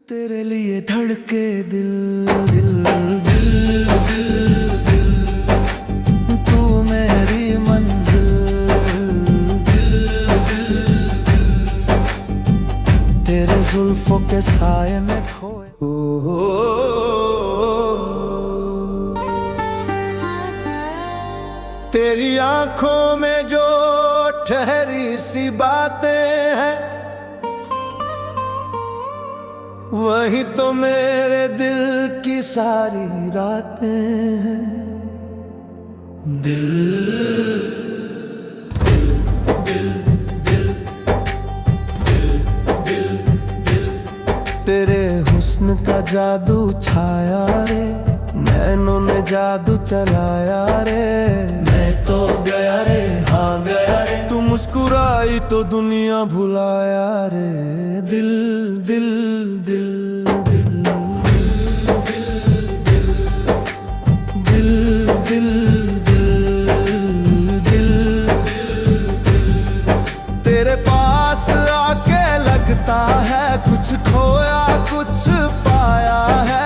तेरे लिए धड़के दिल दिल दिल दिल दिल, तू मेरी मंजिल दिल दिल दिल, तेरे जुल्फों के साए में खोए। तेरी आंखों में जो ठहरी सी बातें हैं, वही तो मेरे दिल की सारी रातें हैं। दिल दिल दिल दिल दिल दिल दिल, तेरे हुस्न का जादू छाया रे, नैनों ने जादू चलाया रे। मैं तो गया रे, हाँ गया रे, तू मुस्कुराई तो दुनिया भुलाया रे। दिल दिल दिल दिल दिल दिल दिल दिल दिल, तेरे पास आके लगता है कुछ खोया कुछ पाया है।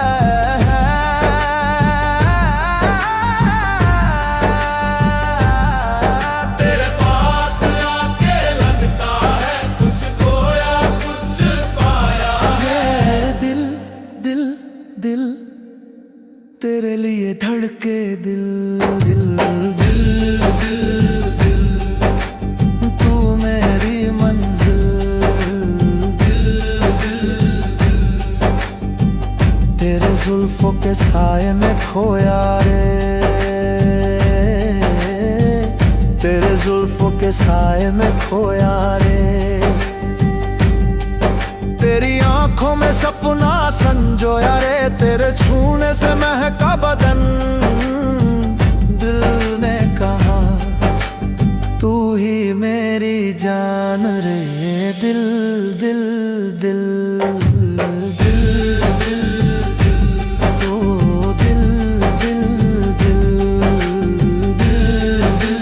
दिल तेरे लिए धड़के दिल दिल दिल दिल दिल, तू मेरी मंजिल दिल दिल दिल, तेरे जुल्फों के साए में खोया रे, तेरे जुल्फों के साए में खोया रे। तेरी आंखों में सपना संजोया रे, तेरे छूने से महका बदन। दिल ने कहा तू ही मेरी जान रे। दिल दिल दिल दिल दिल ओ दिल दिल दिल दिल दिल।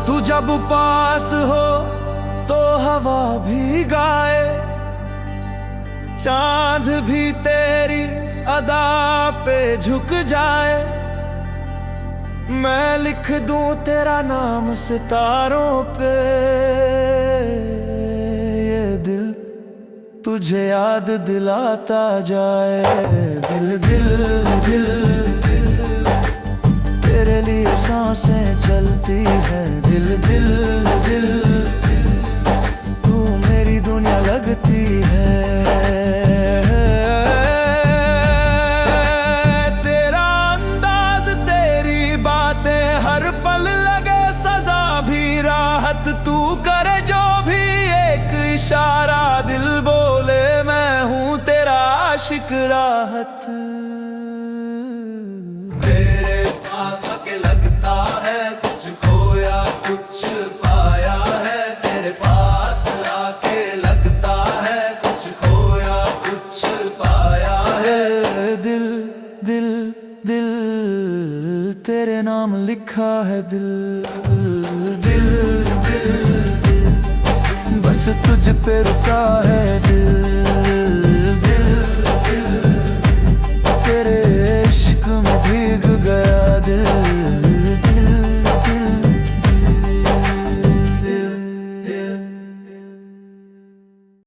तू जब पास हो तो हवा भी गाए, चांद भी तेरी अदा पे झुक जाए। मैं लिख दूं तेरा नाम सितारों पे, ये दिल तुझे याद दिलाता जाए। दिल दिल दिल दिल, तेरे लिए सांसें चलती है। दिल दिल दिल दिल, तू मेरी दुनिया लगती है। तेरा अंदाज तेरी बातें हर पल लगे सजा भी राहत। तू करे जो भी एक इशारा, दिल बोले मैं हूँ तेरा आशिक राहत। के लगता है कुछ खोया कुछ पाया है, तेरे पास आके लगता है कुछ खोया कुछ पाया है। दिल दिल दिल, तेरे नाम लिखा है दिल दिल दिल दिल, बस तुझ पे रुका है